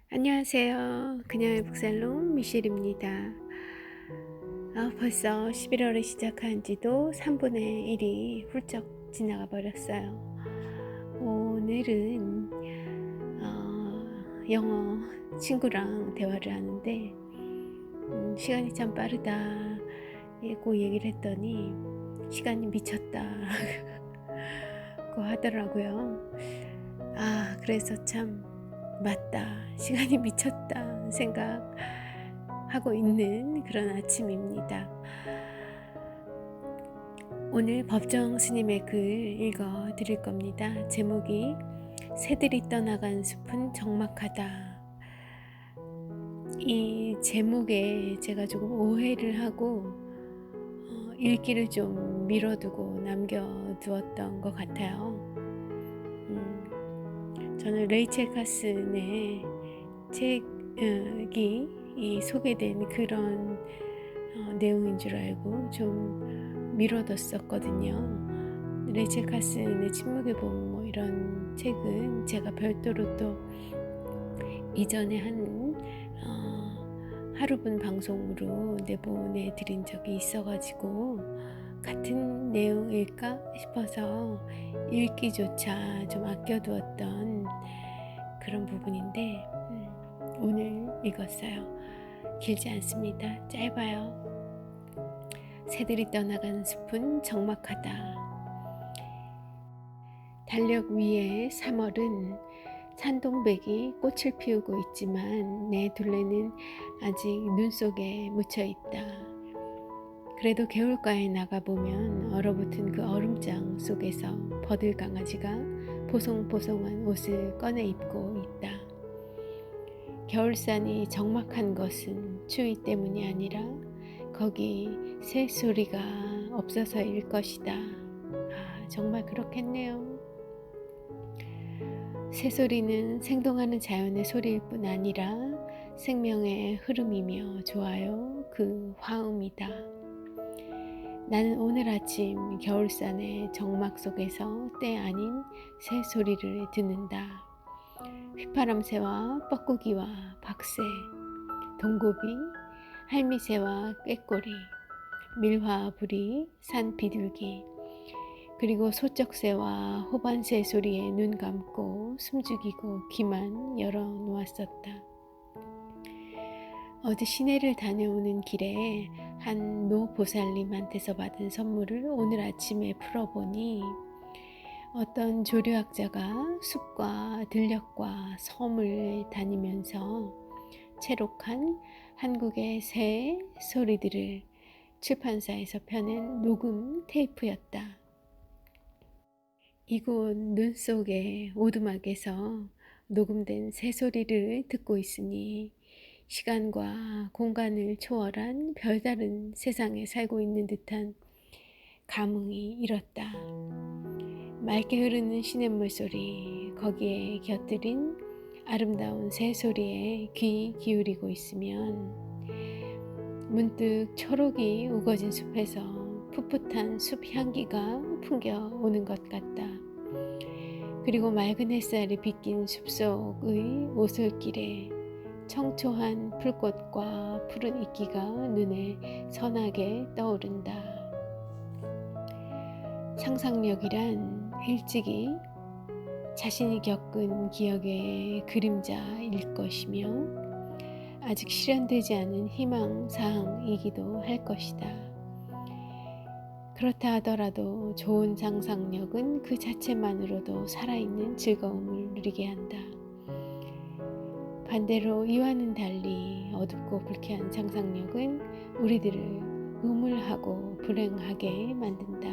안녕하세요. 그녀의 북살롱 미셸입니다. 벌써 11월이 시작한 지도 3분의 1이 훌쩍 지나가 버렸어요. 오늘은 영어 친구랑 대화를 하는데 시간이 참 빠르다고 얘기를 했더니 시간이 미쳤다고 하더라고요. 그래서 참 맞다, 시간이 미쳤다 생각하고 있는 그런 아침입니다. 오늘 법정 스님의 글 읽어 드릴 겁니다. 제목이 새들이 떠나간 숲은 적막하다. 이 제목에 제가 조금 오해를 하고 읽기를 좀 미뤄두고 남겨두었던 것 같아요. 저는 레이첼 카슨의 책이 소개된 그런 내용인 줄 알고 좀 미뤄뒀었거든요. 레이첼 카슨의 침묵의 봄 이런 책은 제가 별도로 또 이전에 한 하루분 방송으로 내보내 드린 적이 있어가지고 같은 내용일까 싶어서 읽기조차 좀 아껴두었던 그런 부분인데 오늘 읽었어요. 길지 않습니다. 짧아요. 새들이 떠나간 숲은 적막하다. 달력 위에 3월은 산동백이 꽃을 피우고 있지만 내 둘레는 아직 눈 속에 묻혀 있다. 그래도 개울가에 나가보면 얼어붙은 그 얼음장 속에서 버들강아지가 보송보송한 옷을 꺼내 입고 있다. 겨울산이 적막한 것은 추위 때문이 아니라 거기 새소리가 없어서일 것이다. 정말 그렇겠네요. 새소리는 생동하는 자연의 소리일 뿐 아니라 생명의 흐름이며 좋아요. 그 화음이다. 나는 오늘 아침 겨울산의 적막 속에서 때 아닌 새소리를 듣는다. 휘파람새와 뻐꾸기와 박새, 동고비, 할미새와 꾀꼬리, 밀화부리, 산비둘기, 그리고 소쩍새와 호반새 소리에 눈 감고 숨죽이고 귀만 열어놓았었다. 어제 시내를 다녀오는 길에 한 노보살님한테서 받은 선물을 오늘 아침에 풀어보니 어떤 조류학자가 숲과 들녘과 섬을 다니면서 채록한 한국의 새 소리들을 출판사에서 펴낸 녹음 테이프였다. 이곳 눈 속의 오두막에서 녹음된 새소리를 듣고 있으니 시간과 공간을 초월한 별다른 세상에 살고 있는 듯한 감흥이 일었다. 맑게 흐르는 시냇물 소리, 거기에 곁들인 아름다운 새소리에 귀 기울이고 있으면 문득 초록이 우거진 숲에서 풋풋한 숲 향기가 풍겨오는 것 같다. 그리고 맑은 햇살이 비낀 숲속의 오솔길에 청초한 풀꽃과 푸른 이끼가 눈에 선하게 떠오른다. 상상력이란 일찍이 자신이 겪은 기억의 그림자일 것이며 아직 실현되지 않은 희망사항이기도 할 것이다. 그렇다 하더라도 좋은 상상력은 그 자체만으로도 살아있는 즐거움을 누리게 한다. 반대로 이와는 달리 어둡고 불쾌한 상상력은 우리들을 우물하고 불행하게 만든다.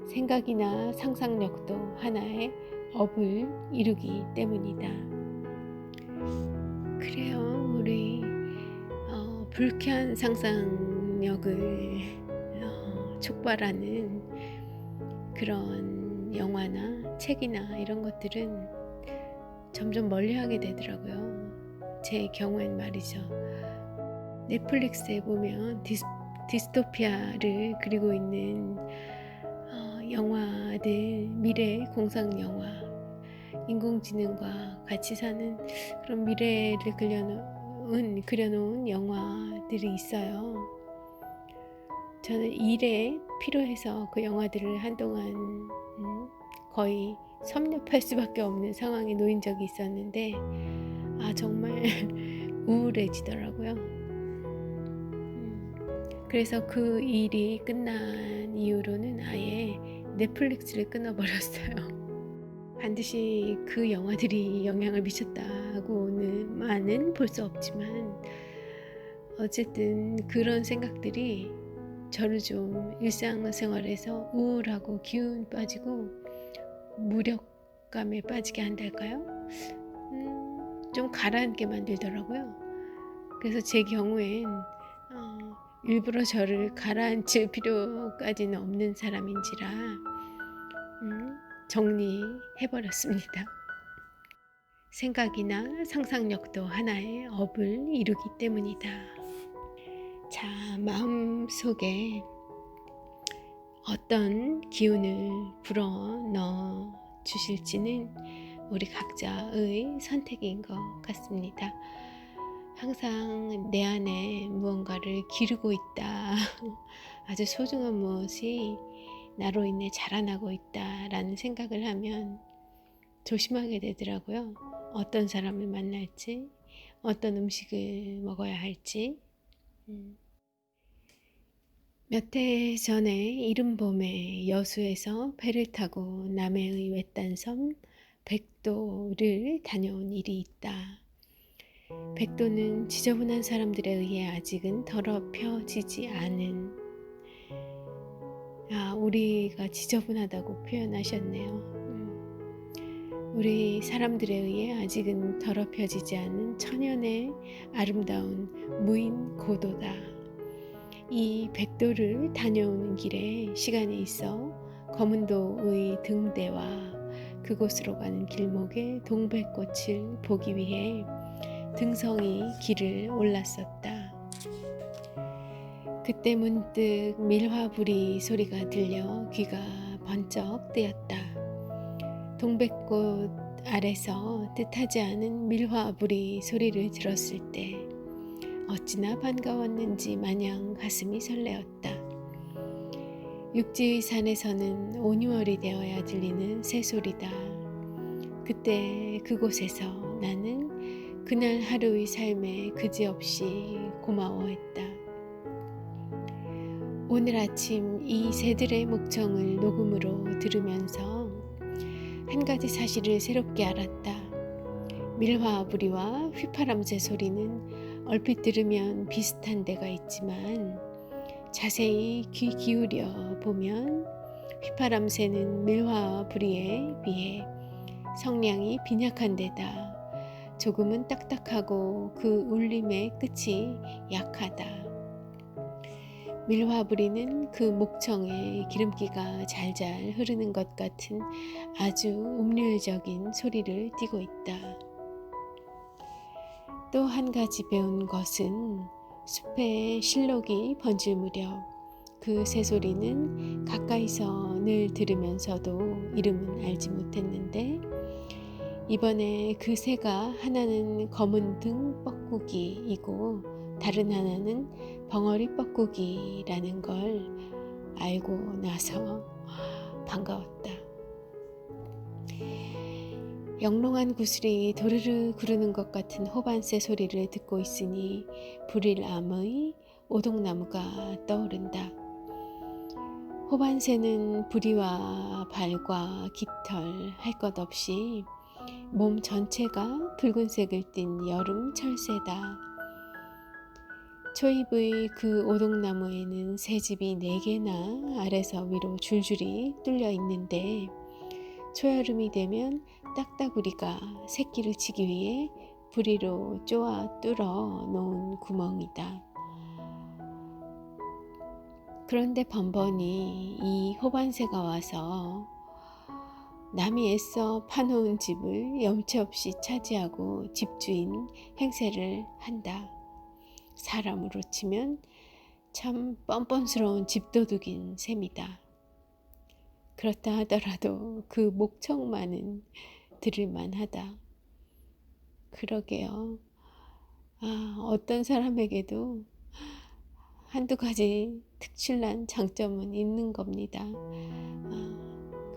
생각이나 상상력도 하나의 업을 이루기 때문이다. 그래요, 우리 불쾌한 상상력을 촉발하는 그런 영화나 책이나 이런 것들은 점점 멀리하게 되더라고요. 제 경우엔 말이죠. 넷플릭스에 보면 디스토피아를 그리고 있는 영화들, 미래 공상 영화, 인공지능과 같이 사는 그런 미래를 그려놓은 영화들이 있어요. 저는 일에 필요해서 그 영화들을 한동안 거의 섭렵할 수밖에 없는 상황에 놓인 적이 있었는데 정말 우울해지더라고요. 그래서 그 일이 끝난 이후로는 아예 넷플릭스를 끊어버렸어요. 반드시 그 영화들이 영향을 미쳤다고는 볼 수 없지만 어쨌든 그런 생각들이 저를 좀 일상생활에서 우울하고 기운 빠지고 무력감에 빠지게 한달까요? 좀 가라앉게 만들더라고요. 그래서 제 경우엔 일부러 저를 가라앉힐 필요까지는 없는 사람인지라 정리해버렸습니다. 생각이나 상상력도 하나의 업을 이루기 때문이다. 자, 마음속에 어떤 기운을 불어넣어 주실지는 우리 각자의 선택인 것 같습니다. 항상 내 안에 무언가를 기르고 있다. 아주 소중한 무엇이 나로 인해 자라나고 있다라는 생각을 하면 조심하게 되더라고요. 어떤 사람을 만날지, 어떤 음식을 먹어야 할지. 몇 해 전에 이른 봄에 여수에서 배를 타고 남해의 외딴섬 백도를 다녀온 일이 있다. 백도는 지저분한 사람들에 의해 아직은 더럽혀지지 않은 우리가 지저분하다고 표현하셨네요. 우리 사람들에 의해 아직은 더럽혀지지 않은 천연의 아름다운 무인 고도다. 이 백도를 다녀오는 길에 시간이 있어 검은도의 등대와 그곳으로 가는 길목에 동백꽃을 보기 위해 등성이 길을 올랐었다. 그때 문득 밀화부리 소리가 들려 귀가 번쩍 뜨였다. 동백꽃 아래서 뜻하지 않은 밀화부리 소리를 들었을 때 어찌나 반가웠는지 마냥 가슴이 설레었다. 육지의 산에서는 5, 6월이 되어야 들리는 새소리다. 그때 그곳에서 나는 그날 하루의 삶에 그지없이 고마워했다. 오늘 아침 이 새들의 목청을 녹음으로 들으면서 한 가지 사실을 새롭게 알았다. 밀화부리와 휘파람새 소리는 얼핏 들으면 비슷한 데가 있지만 자세히 귀 기울여 보면 휘파람새는 밀화부리에 비해 성량이 빈약한 데다 조금은 딱딱하고 그 울림의 끝이 약하다. 밀화부리는 그 목청에 기름기가 잘잘 흐르는 것 같은 아주 음률적인 소리를 띠고 있다. 또 한 가지 배운 것은 숲에 실록이 번질 무렵 그 새소리는 가까이서 늘 들으면서도 이름은 알지 못했는데 이번에 그 새가 하나는 검은 등 뻐꾸기이고 다른 하나는 벙어리 뻐꾸기라는 걸 알고 나서 반가웠다. 영롱한 구슬이 도르르 구르는 것 같은 호반새 소리를 듣고 있으니 불일암의 오동나무가 떠오른다. 호반새는 부리와 발과 깃털 할 것 없이 몸 전체가 붉은색을 띤 여름 철새다. 초입의 그 오동나무에는 새집이 4개나 아래서 위로 줄줄이 뚫려 있는데 초여름이 되면 딱따구리가 새끼를 치기 위해 부리로 쪼아 뚫어 놓은 구멍이다. 그런데 번번이 이 호반새가 와서 남이 애써 파놓은 집을 염치없이 차지하고 집주인 행세를 한다. 사람으로 치면 참 뻔뻔스러운 집도둑인 셈이다. 그렇다 하더라도 그 목청만은 들을만하다. 그러게요. 어떤 사람에게도 한두 가지 특출난 장점은 있는 겁니다.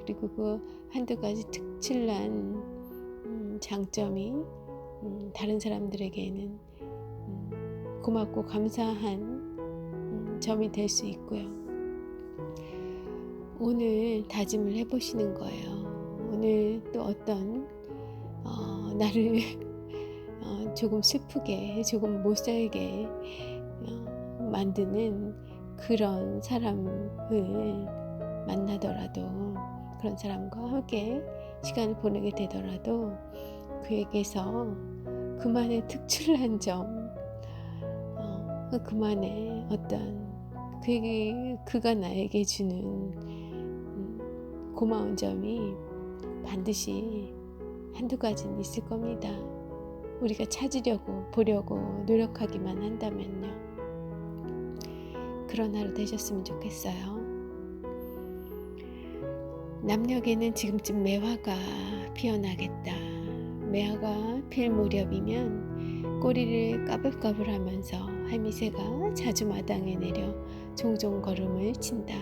그리고 그 한두 가지 특출난 장점이 다른 사람들에게는 고맙고 감사한 점이 될 수 있고요. 오늘 다짐을 해보시는 거예요. 오늘 또 어떤 나를 조금 슬프게, 조금 못 살게 만드는 그런 사람을 만나더라도, 그런 사람과 함께 시간을 보내게 되더라도 그에게서 그만의 특출난 점, 그만의 어떤 그가 나에게 주는 고마운 점이 반드시 한두 가지는 있을 겁니다. 우리가 찾으려고 보려고 노력하기만 한다면요. 그런 하루 되셨으면 좋겠어요. 남녘에는 지금쯤 매화가 피어나겠다. 매화가 필 무렵이면 꼬리를 까불까불하면서 할미새가 자주 마당에 내려 종종 걸음을 친다.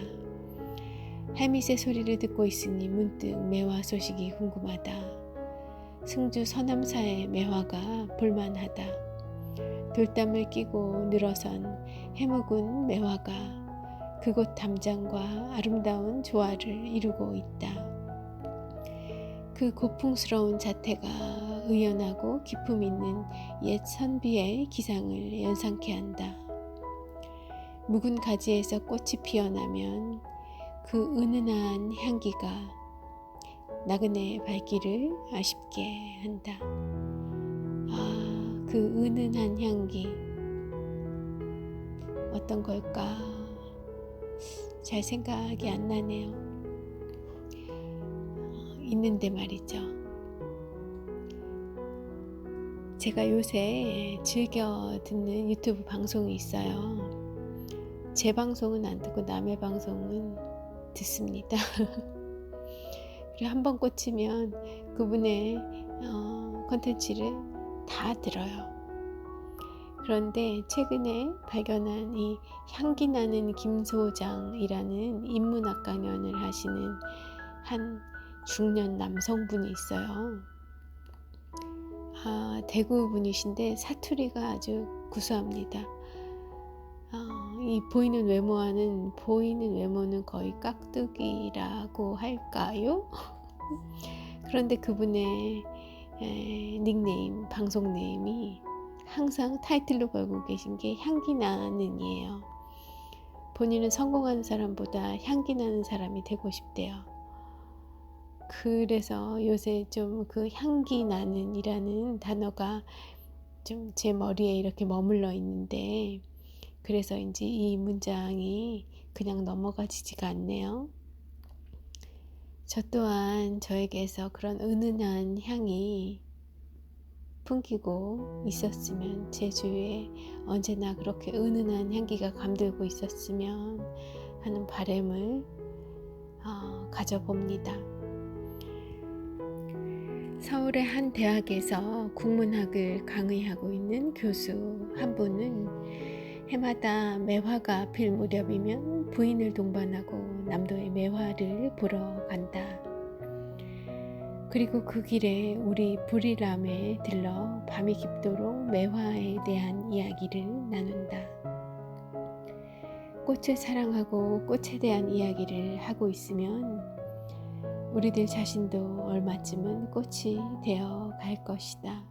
할미새 소리를 듣고 있으니 문득 매화 소식이 궁금하다. 승주 서남사의 매화가 볼만하다. 돌담을 끼고 늘어선 해묵은 매화가 그곳 담장과 아름다운 조화를 이루고 있다. 그 고풍스러운 자태가 의연하고 기품 있는 옛 선비의 기상을 연상케 한다. 묵은 가지에서 꽃이 피어나면 그 은은한 향기가 나그네의 발길을 아쉽게 한다. 그 은은한 향기 어떤 걸까? 잘 생각이 안 나네요. 있는데 말이죠. 제가 요새 즐겨 듣는 유튜브 방송이 있어요. 제 방송은 안 듣고 남의 방송은 듣습니다. 그리고 한번 꽂히면 그분의 콘텐츠를 다 들어요. 그런데 최근에 발견한 이 향기 나는 김소장이라는 인문학 강연을 하시는 한 중년 남성분이 있어요. 대구 분이신데 사투리가 아주 구수합니다. 이 보이는 외모는 거의 깍두기라고 할까요? 그런데 그분의 닉네임, 방송 네임이 항상 타이틀로 걸고 계신 게 향기 나는이에요. 본인은 성공하는 사람보다 향기 나는 사람이 되고 싶대요. 그래서 요새 좀 그 향기 나는이라는 단어가 좀 제 머리에 이렇게 머물러 있는데, 그래서 이제 이 문장이 그냥 넘어가지지가 않네요. 저 또한 저에게서 그런 은은한 향이 풍기고 있었으면, 제 주위에 언제나 그렇게 은은한 향기가 감돌고 있었으면 하는 바람을 가져봅니다. 서울의 한 대학에서 국문학을 강의하고 있는 교수 한 분은 해마다 매화가 필 무렵이면 부인을 동반하고 남도의 매화를 보러 간다. 그리고 그 길에 우리 불이람에 들러 밤이 깊도록 매화에 대한 이야기를 나눈다. 꽃을 사랑하고 꽃에 대한 이야기를 하고 있으면 우리들 자신도 얼마쯤은 꽃이 되어 갈 것이다.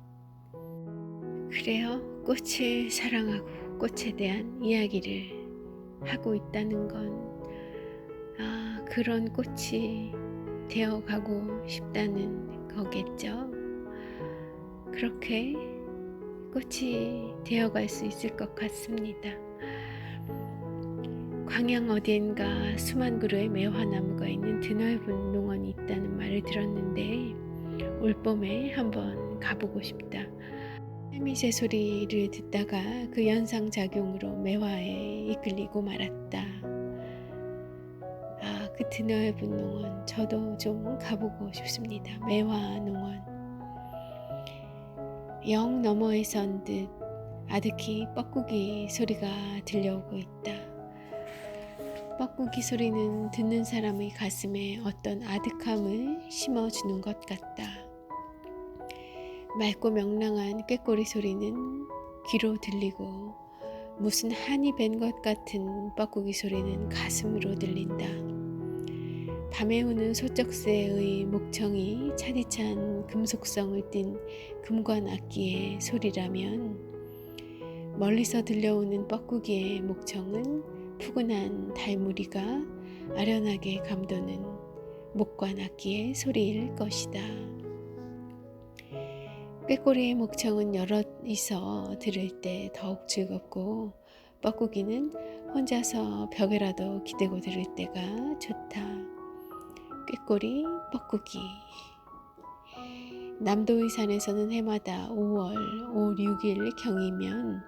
그래요. 꽃을 사랑하고 꽃에 대한 이야기를 하고 있다는 건 그런 꽃이 되어가고 싶다는 거겠죠. 그렇게 꽃이 되어갈 수 있을 것 같습니다. 광양 어디엔가 수만 그루의 매화나무가 있는 드넓은 농원이 있다는 말을 들었는데 올봄에 한번 가보고 싶다. 할미새 소리를 듣다가 그 연상작용으로 매화에 이끌리고 말았다. 그 드넓은 농원, 저도 좀 가보고 싶습니다. 매화 농원. 영 너머에서 온 듯 아득히 뻐꾸기 소리가 들려오고 있다. 뻐꾸기 소리는 듣는 사람의 가슴에 어떤 아득함을 심어주는 것 같다. 맑고 명랑한 꾀꼬리 소리는 귀로 들리고 무슨 한이 밴 것 같은 뻐꾸기 소리는 가슴으로 들린다. 밤에 우는 소쩍새의 목청이 차디찬 금속성을 띤 금관 악기의 소리라면 멀리서 들려오는 뻐꾸기의 목청은 푸근한 달무리가 아련하게 감도는 목관 악기의 소리일 것이다. 꾀꼬리의 목청은 여럿이서 들을 때 더욱 즐겁고 뻐꾸기는 혼자서 벽에라도 기대고 들을 때가 좋다. 꾀꼬리 뻐꾸기. 남도의 산에서는 해마다 5월 5, 6일 경이면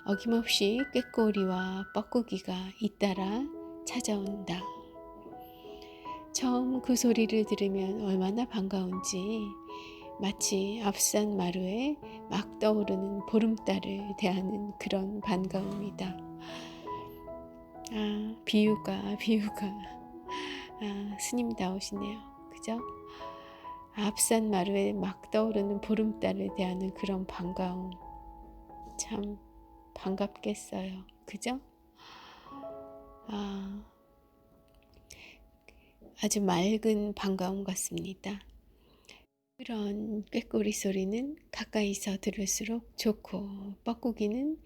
어김없이 꾀꼬리와 뻐꾸기가 잇따라 찾아온다. 처음 그 소리를 들으면 얼마나 반가운지 마치 앞산 마루에 막 떠오르는 보름달을 대하는 그런 반가움이다. 비유가 스님다우시네요. 그죠? 앞산 마루에 막 떠오르는 보름달을 대하는 그런 반가움, 참 반갑겠어요. 그죠? 아주 맑은 반가움 같습니다. 그런 꾀꼬리 소리는 가까이서 들을수록 좋고 뻐꾸기는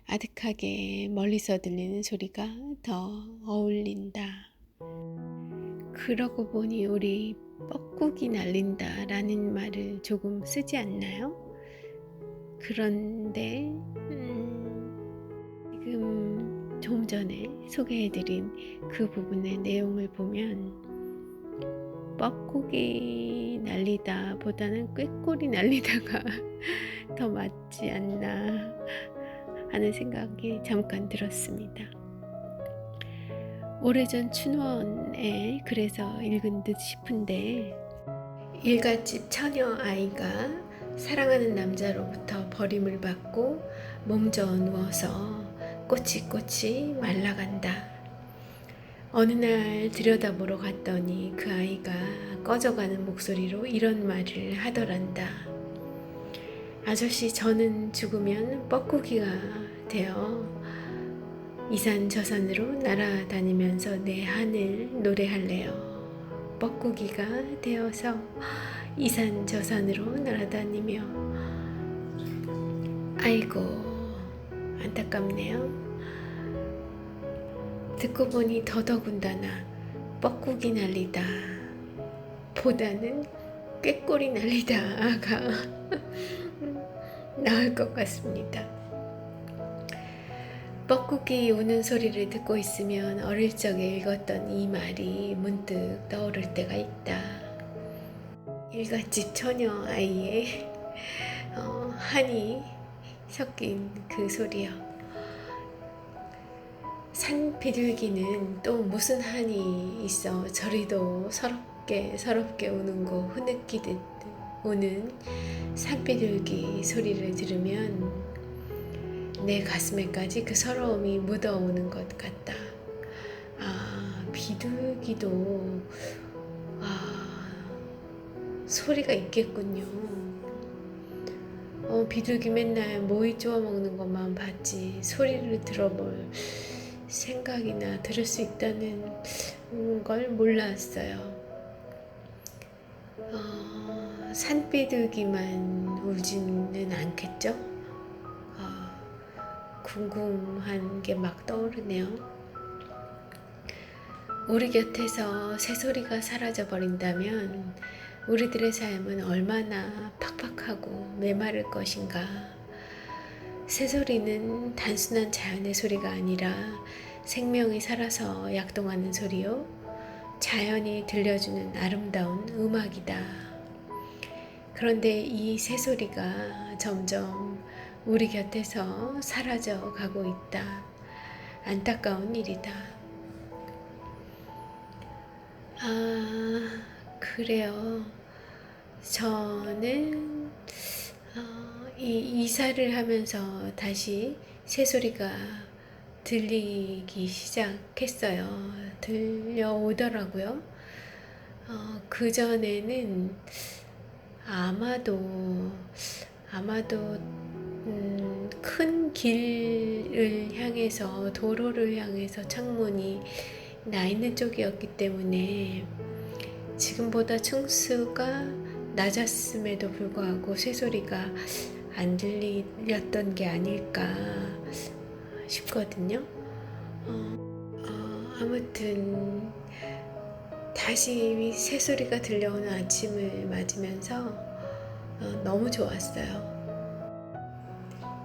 아득하게 멀리서 들리는 소리가 더 어울린다. 그러고 보니 우리 뻐꾸기 날린다 라는 말을 조금 쓰지 않나요? 그런데 지금 좀 전에 소개해드린 그 부분의 내용을 보면 뻐꾸기 날리다 보다는 꾀꼬리 날리다가 더 맞지 않나 하는 생각이 잠깐 들었습니다. 오래전 춘원에 그래서 읽은 듯 싶은데 일갓집 처녀 아이가 사랑하는 남자로부터 버림을 받고 몸져 누워서 꼬치꼬치 말라간다. 어느 날 들여다보러 갔더니 그 아이가 꺼져가는 목소리로 이런 말을 하더란다. 아저씨, 저는 죽으면 뻐꾸기가 되어 이산저산으로 날아다니면서 내 하늘 노래할래요. 뻐꾸기가 되어서 이산저산으로 날아다니며. 아이고, 안타깝네요. 듣고 보니 더더군다나 뻐꾸기 날리다 보다는 꾀꼬리 날리다가 나을 것 같습니다. 뻐꾸기 우는 소리를 듣고 있으면 어릴 적에 읽었던 이 말이 문득 떠오를 때가 있다. 일갓집 처녀 아이의 한이 섞인 그 소리요. 산 비둘기는 또 무슨 한이 있어 저리도 서럽게 우는고 흐느끼듯 우는 산비둘기 소리를 들으면 내 가슴에까지 그 서러움이 묻어오는 것 같다. 비둘기도 소리가 있겠군요. 비둘기 맨날 모이 쪼아 먹는 것만 봤지 소리를 들어볼 생각이나 들을 수 있다는 걸 몰랐어요. 산비둘기만 울지는 않겠죠? 궁금한 게 막 떠오르네요. 우리 곁에서 새소리가 사라져 버린다면 우리들의 삶은 얼마나 팍팍하고 메마를 것인가. 새소리는 단순한 자연의 소리가 아니라 생명이 살아서 약동하는 소리요, 자연이 들려주는 아름다운 음악이다. 그런데 이 새소리가 점점 우리 곁에서 사라져 가고 있다. 안타까운 일이다. 그래요. 저는 이사를 하면서 다시 새소리가 들리기 시작했어요. 들려오더라고요. 그전에는 아마도 큰 길을 향해서, 도로를 향해서 창문이 나 있는 쪽이었기 때문에 지금보다 층수가 낮았음에도 불구하고 새소리가 안 들렸던 게 아닐까 싶거든요. 아무튼 다시 새소리가 들려오는 아침을 맞으면서 너무 좋았어요.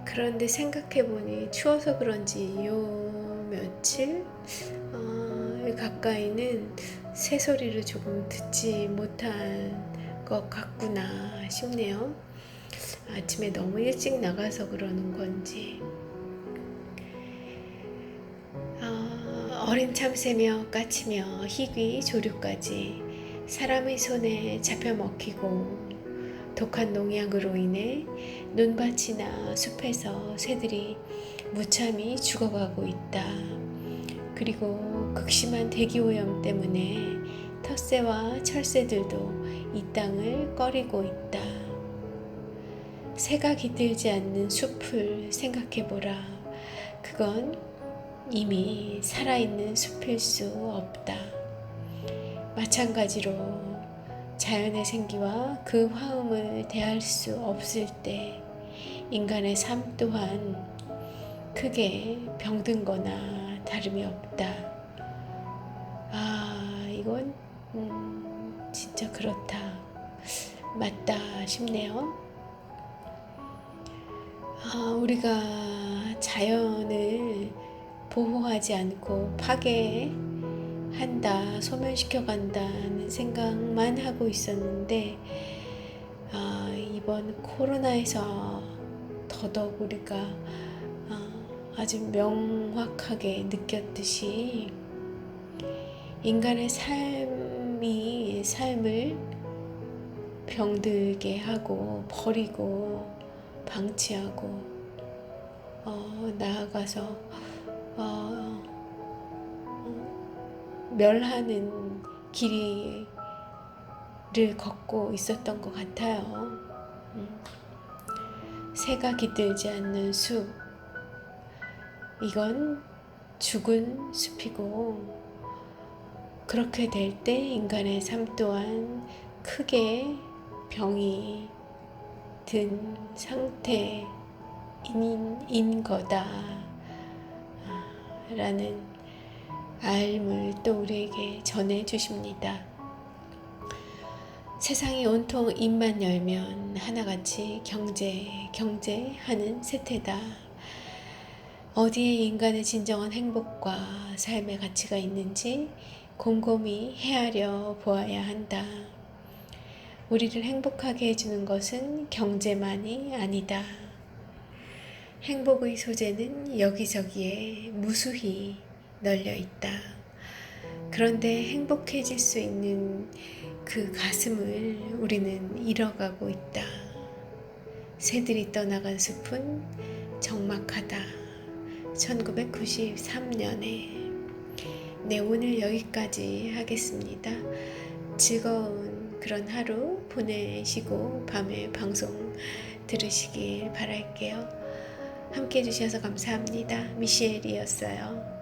그런데 생각해보니 추워서 그런지 요 며칠 가까이는 새소리를 조금 듣지 못한 것 같구나 싶네요. 아침에 너무 일찍 나가서 그러는 건지. 어린 참새며 까치며 희귀 조류까지 사람의 손에 잡혀 먹히고 독한 농약으로 인해 논밭이나 숲에서 새들이 무참히 죽어가고 있다. 그리고 극심한 대기오염 때문에 텃새와 철새들도 이 땅을 꺼리고 있다. 새가 깃들지 않는 숲을 생각해보라. 그건 이미 살아있는 숲일 수 없다. 마찬가지로 자연의 생기와 그 화음을 대할 수 없을 때 인간의 삶 또한 크게 병든 거나 다름이 없다. 이건 진짜 그렇다. 맞다 싶네요. 우리가 자연을 보호하지 않고 파괴한다, 소멸시켜간다는 생각만 하고 있었는데 이번 코로나에서 더더욱 우리가 아주 명확하게 느꼈듯이 인간의 삶을 병들게 하고 버리고 방치하고 나아가서 멸하는 길을 걷고 있었던 것 같아요. 새가 깃들지 않는 숲, 이건 죽은 숲이고, 그렇게 될 때 인간의 삶 또한 크게 병이 든 상태인 거다 라는 알을 또 우리에게 전해주십니다. 세상이 온통 입만 열면 하나같이 경제하는 세태다. 어디에 인간의 진정한 행복과 삶의 가치가 있는지 곰곰이 헤아려 보아야 한다. 우리를 행복하게 해주는 것은 경제만이 아니다. 행복의 소재는 여기저기에 무수히 널려 있다. 그런데 행복해질 수 있는 그 가슴을 우리는 잃어가고 있다. 새들이 떠나간 숲은 적막하다. 1993년에. 네, 오늘 여기까지 하겠습니다. 즐거운 그런 하루 보내시고 밤에 방송 들으시길 바랄게요. 함께 해주셔서 감사합니다. 미셸이었어요.